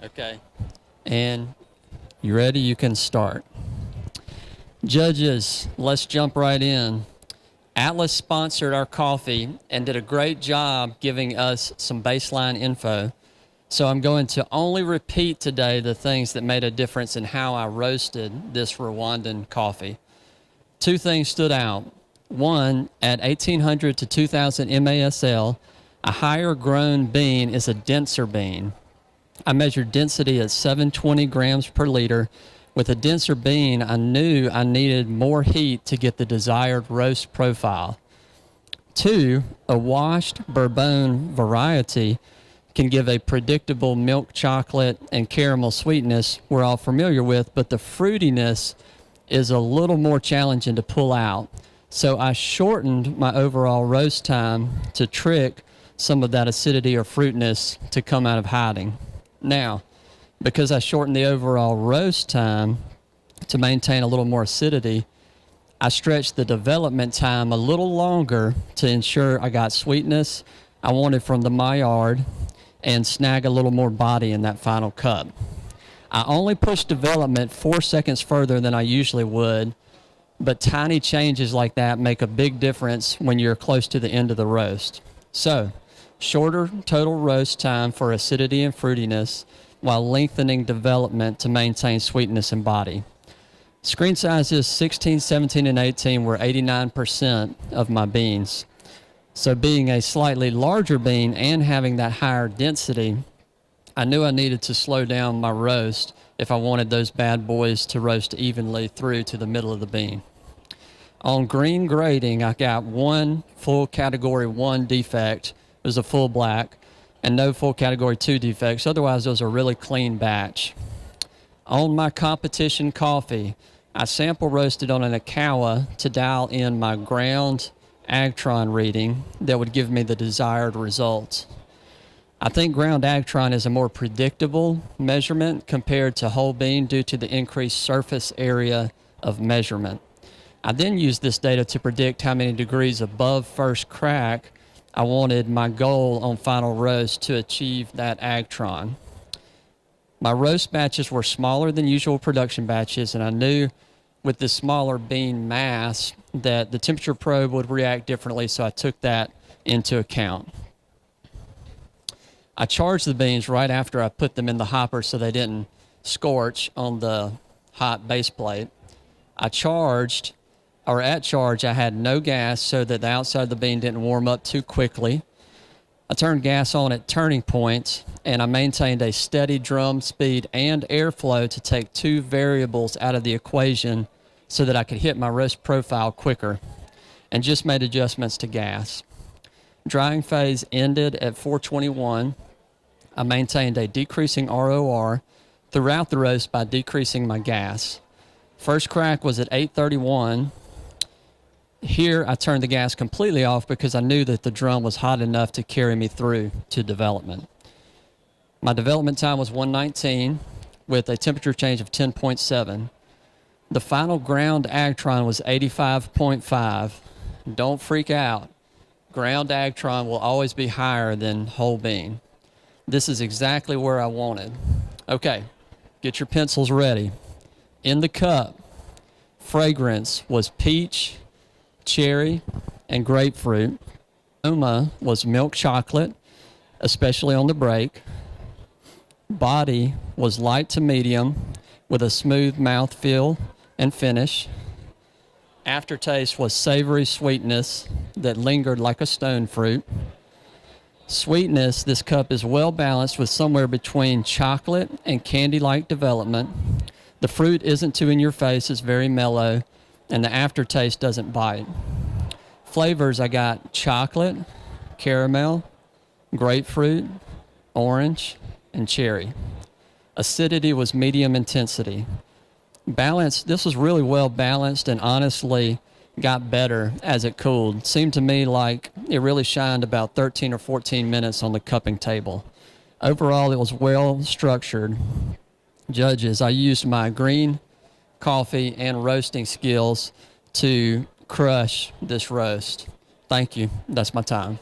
Okay. And you ready? You can start. Judges, let's jump right in. Atlas sponsored our coffee and did a great job giving us some baseline info. So I'm going to only repeat today the things that made a difference in how I roasted this Rwandan coffee. Two things stood out. One, at 1800 to 2000 MASL, a higher grown bean is a denser bean. I measured density at 720 grams per liter. With a denser bean, I knew I needed more heat to get the desired roast profile. Two, a washed Bourbon variety can give a predictable milk chocolate and caramel sweetness we're all familiar with, but the fruitiness is a little more challenging to pull out. So I shortened my overall roast time to trick some of that acidity or fruitiness to come out of hiding. Now, because I shortened the overall roast time to maintain a little more acidity, I stretched the development time a little longer to ensure I got sweetness I wanted from the Maillard and snag a little more body in that final cup. I only pushed development 4 seconds further than I usually would, but tiny changes like that make a big difference when you're close to the end of the roast. So, shorter total roast time for acidity and fruitiness while lengthening development to maintain sweetness and body. Screen sizes 16, 17, and 18 were 89% of my beans. So being a slightly larger bean and having that higher density, I knew I needed to slow down my roast if I wanted those bad boys to roast evenly through to the middle of the bean. On green grading, I got one full category 1 defect. It was a full black, and no full category 2 defects. Otherwise, it was a really clean batch. On my competition coffee, I sample roasted on an Ikawa to dial in my ground Agtron reading that would give me the desired results. I think ground Agtron is a more predictable measurement compared to whole bean due to the increased surface area of measurement. I then used this data to predict how many degrees above first crack I wanted my goal on final roast to achieve that Agtron. My roast batches were smaller than usual production batches, and I knew with the smaller bean mass that the temperature probe would react differently, so I took that into account. I charged the beans right after I put them in the hopper so they didn't scorch on the hot base plate. At charge, I had no gas so that the outside of the bean didn't warm up too quickly. I turned gas on at turning points, and I maintained a steady drum speed and airflow to take two variables out of the equation so that I could hit my roast profile quicker, and just made adjustments to gas. Drying phase ended at 421. I maintained a decreasing ROR throughout the roast by decreasing my gas. First crack was at 831. Here, I turned the gas completely off because I knew that the drum was hot enough to carry me through to development. My development time was 119 with a temperature change of 10.7. The final ground Agtron was 85.5. Don't freak out. Ground Agtron will always be higher than whole bean. This is exactly where I wanted. Okay, get your pencils ready. In the cup, fragrance was peach, cherry, and grapefruit. Aroma was milk chocolate, especially on the break. Body was light to medium with a smooth mouthfeel and finish. Aftertaste was savory sweetness that lingered like a stone fruit. Sweetness, this cup is well balanced with somewhere between chocolate and candy-like development. The fruit isn't too in your face, it's very mellow, and the aftertaste doesn't bite. Flavors, I got chocolate, caramel, grapefruit, orange, and cherry. Acidity was medium intensity. Balance, this was really well balanced and honestly got better as it cooled. Seemed to me like it really shined about 13 or 14 minutes on the cupping table. Overall, it was well structured. Judges, I used my green coffee and roasting skills to crush this roast. Thank you. That's my time.